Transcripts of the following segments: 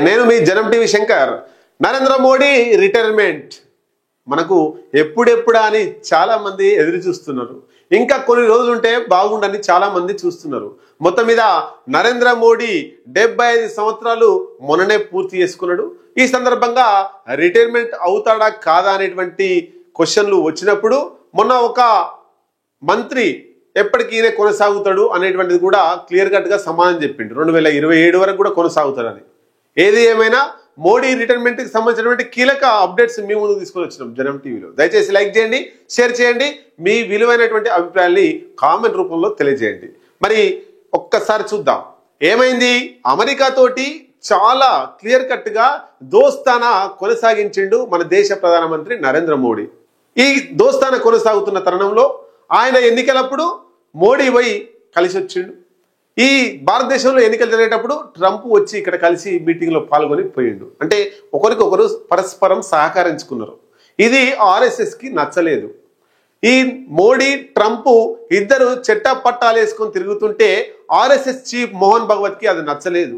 నేను మీ జనం TV Shankar. Narendra Modi retirement మనకు ఎప్పుడెప్పుడా అని చాలా మంది ఎదురు చూస్తున్నారు. ఇంకా కొన్ని రోజులు ఉంటే బాగుండని చాలా మంది చూస్తున్నారు. మొత్తం మీద నరేంద్ర మోడీ 75 సంవత్సరాలు మొన్ననే పూర్తి చేసుకున్నాడు. ఈ సందర్భంగా రిటైర్మెంట్ అవుతాడా కాదా అనేటువంటి క్వశ్చన్లు వచ్చినప్పుడు మొన్న ఒక మంత్రి ఎప్పటికీ ఈయన కొనసాగుతాడు అనేటువంటిది కూడా క్లియర్ కట్ గా సమాధానం చెప్పిండు. 2027 వరకు కూడా కొనసాగుతాడని. ఏది ఏమైనా మోడీ రిటైర్మెంట్ కి సంబంధించినటువంటి కీలక అప్డేట్స్ మీ ముందుకు తీసుకొని వచ్చినాం జనం టీవీలో. దయచేసి లైక్ చేయండి, షేర్ చేయండి, మీ విలువైనటువంటి అభిప్రాయాన్ని కామెంట్ రూపంలో తెలియజేయండి. మరి ఒక్కసారి చూద్దాం ఏమైంది. అమెరికా తోటి చాలా క్లియర్ కట్ గా దోస్తానా కొనసాగించిండు మన దేశ ప్రధానమంత్రి నరేంద్ర మోడీ. ఈ దోస్తానా కొనసాగుతున్న తరుణంలో ఆయన ఎన్నికలప్పుడు మోడీ పోయి కలిసి వచ్చిండు. ఈ భారతదేశంలో ఎన్నికలు జరిగేటప్పుడు ట్రంప్ వచ్చి ఇక్కడ కలిసి మీటింగ్లో పాల్గొని పోయిండు. అంటే ఒకరికొకరు పరస్పరం సహకరించుకున్నారు. ఇది ఆర్ఎస్ఎస్కి నచ్చలేదు. ఈ మోడీ ట్రంప్ ఇద్దరు చెట్టా పట్టాలు వేసుకొని తిరుగుతుంటే ఆర్ఎస్ఎస్ చీఫ్ మోహన్ భగవత్కి అది నచ్చలేదు.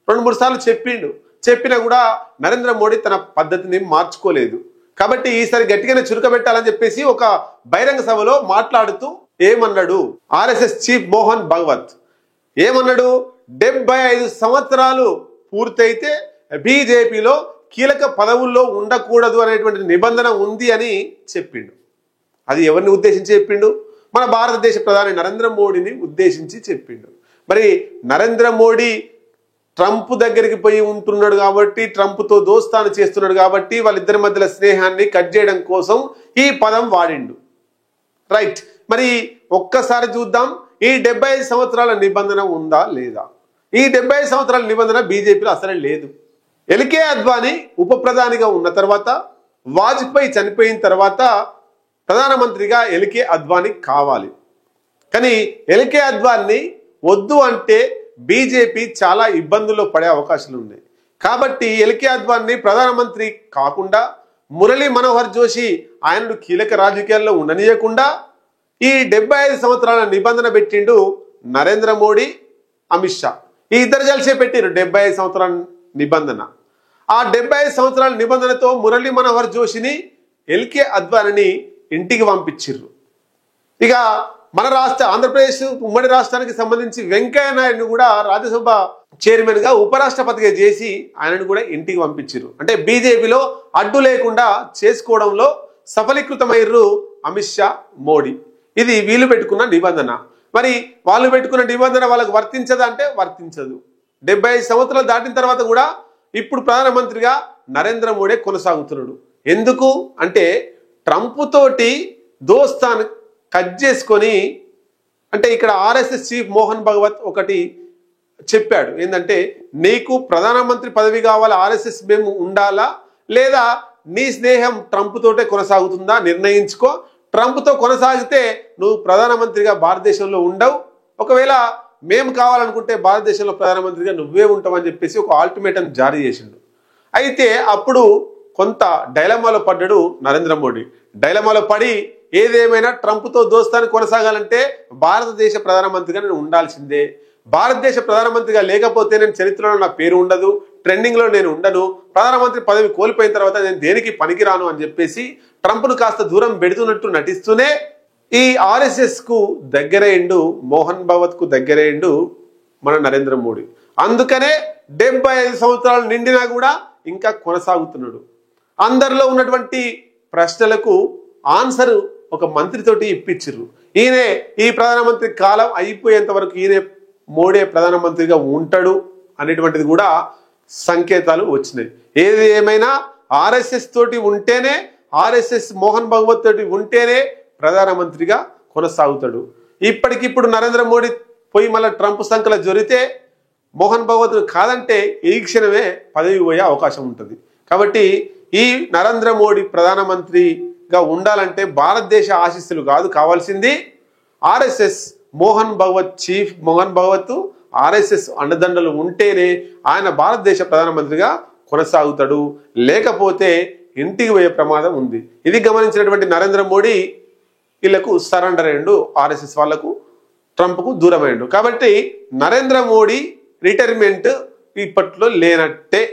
2-3 సార్లు చెప్పిండు. చెప్పినా కూడా నరేంద్ర మోడీ తన పద్ధతిని మార్చుకోలేదు. కాబట్టి ఈసారి గట్టిగానే చురుకబెట్టాలని చెప్పేసి ఒక బహిరంగ సభలో మాట్లాడుతూ ఏమన్నాడు ఆర్ఎస్ఎస్ చీఫ్ మోహన్ భగవత్ ఏమన్నాడు, 75 సంవత్సరాలు పూర్తయితే బీజేపీలో కీలక పదవుల్లో ఉండకూడదు అనేటువంటి నిబంధన ఉంది అని చెప్పిండు. అది ఎవరిని ఉద్దేశించి చెప్పిండు? మన భారతదేశ ప్రధాని నరేంద్ర మోడీని ఉద్దేశించి చెప్పిండు. మరి నరేంద్ర మోడీ ట్రంప్ దగ్గరికి పోయి ఉంటున్నాడు కాబట్టి, ట్రంప్తో దోస్తాను చేస్తున్నాడు కాబట్టి వాళ్ళిద్దరి మధ్యలో స్నేహాన్ని కట్ చేయడం కోసం ఈ పదం వాడిండు. రైట్. మరి ఒక్కసారి చూద్దాం ఈ 75 సంవత్సరాల నిబంధన ఉందా లేదా. ఈ 75 సంవత్సరాల నిబంధన బీజేపీలో అసలే లేదు. ఎల్కే అద్వానీ ఉప ప్రధానిగా ఉన్న తర్వాత, వాజ్పేయి చనిపోయిన తర్వాత ప్రధానమంత్రిగా ఎల్కే అద్వానీ కావాలి. కానీ ఎల్కే అద్వానీ వద్దు అంటే బీజేపీ చాలా ఇబ్బందుల్లో పడే అవకాశాలు ఉన్నాయి. కాబట్టి ఎల్కే అద్వానీ ప్రధానమంత్రి కాకుండా మురళీ మనోహర్ జోషి ఆయనను కీలక రాజకీయాల్లో ఉండనీయకుండా ఈ 75 సంవత్సరాల నిబంధన పెట్టిండు నరేంద్ర మోడీ, అమిత్ షా. ఈ ఇద్దరు కలిసే పెట్టిరు 75 సంవత్సరాల నిబంధన. ఆ 75 సంవత్సరాల నిబంధనతో మురళీ మనోహర్ జోషిని, ఎల్కే అద్వానీని ఇంటికి పంపించిర్రు. ఇక మన ఆంధ్రప్రదేశ్ ఉమ్మడి రాష్ట్రానికి సంబంధించి వెంకయ్య నాయుడుని కూడా రాజ్యసభ చైర్మన్ గా ఉపరాష్ట్రపతిగా చేసి ఆయనను కూడా ఇంటికి పంపించారు. అంటే బీజేపీలో అడ్డు లేకుండా చేసుకోవడంలో సఫలీకృతమయ్యారు అమిత్ షా, మోడీ. ఇది వీళ్ళు పెట్టుకున్న నిబంధన. మరి వాళ్ళు పెట్టుకున్న నిబంధన వాళ్ళకు వర్తించదా అంటే వర్తించదు. 75 సంవత్సరాలు దాటిన తర్వాత కూడా ఇప్పుడు ప్రధానమంత్రిగా నరేంద్ర మోడీ కొనసాగుతున్నాడు. ఎందుకు అంటే ట్రంప్ తోటి దోస్తాను కట్ చేసుకొని, అంటే ఇక్కడ ఆర్ఎస్ఎస్ చీఫ్ మోహన్ భగవత్ ఒకటి చెప్పాడు. ఏంటంటే నీకు ప్రధానమంత్రి పదవి కావాలి, ఆర్ఎస్ఎస్ మేము ఉండాలా, లేదా నీ స్నేహం ట్రంప్ తోటే కొనసాగుతుందా నిర్ణయించుకో. ట్రంప్తో కొనసాగితే నువ్వు ప్రధానమంత్రిగా భారతదేశంలో ఉండవు, ఒకవేళ మేము కావాలనుకుంటే భారతదేశంలో ప్రధానమంత్రిగా నువ్వే ఉంటావని చెప్పేసి ఒక ఆల్టిమేటం జారీ చేసిండు. అయితే అప్పుడు కొంత డైలమాలో పడ్డాడు నరేంద్ర మోడీ. డైలమాలో పడి ఏదేమైనా ట్రంప్తో దోస్తాన్ని కొనసాగాలంటే భారతదేశ ప్రధానమంత్రిగా నేను ఉండాల్సిందే, భారతదేశ ప్రధానమంత్రిగా లేకపోతే నేను చరిత్రలో నా పేరు ఉండదు, ట్రెండింగ్లో నేను ఉండను, ప్రధానమంత్రి పదవి కోల్పోయిన తర్వాత నేను దేనికి పనికిరాను అని చెప్పేసి ట్రంప్ను కాస్త దూరం పెడుతున్నట్టు నటిస్తూనే ఈ ఆర్ఎస్ఎస్ కు దగ్గరైండు, మోహన్ భగవత్ కు దగ్గరైండు మన నరేంద్ర మోడీ. అందుకనే 75 సంవత్సరాలు నిండినా కూడా ఇంకా కొనసాగుతున్నాడు. అందరిలో ఉన్నటువంటి ప్రశ్నలకు ఆన్సర్ ఒక మంత్రితోటి ఇప్పించిర్రు. ఈయనే ఈ ప్రధానమంత్రి కాలం అయిపోయేంత వరకు ఈయనే మోడీ ప్రధానమంత్రిగా ఉంటాడు అనేటువంటిది కూడా సంకేతాలు వచ్చినాయి. ఏది ఏమైనా ఆర్ఎస్ఎస్ తోటి ఉంటేనే, ఆర్ఎస్ఎస్ మోహన్ భగవత్ తోటి ఉంటేనే ప్రధానమంత్రిగా కొనసాగుతాడు. ఇప్పటికిప్పుడు నరేంద్ర మోడీ పోయి మళ్ళీ ట్రంప్ సంఖ్యలో జరిగితే మోహన్ భగవత్ కాదంటే ఈ క్షణమే పదవి పోయే అవకాశం ఉంటుంది. కాబట్టి ఈ నరేంద్ర మోడీ ప్రధానమంత్రిగా ఉండాలంటే భారతదేశ ఆశీస్సులు కాదు కావాల్సింది, RSS Mohan Bhagwat chief Mohan Bhagwat RSS అండదండలు ఉంటేనే ఆయన భారతదేశ ప్రధానమంత్రిగా కొనసాగుతాడు, లేకపోతే ఇంటికి పోయే ప్రమాదం ఉంది. ఇది గమనించినటువంటి నరేంద్ర మోడీ వీళ్ళకు సరెండర్ అయ్యిండు, ఆర్ఎస్ఎస్ వాళ్లకు, ట్రంప్కు దూరమైండు. కాబట్టి నరేంద్ర మోడీ రిటైర్మెంట్ ఇప్పట్లో లేనట్టే.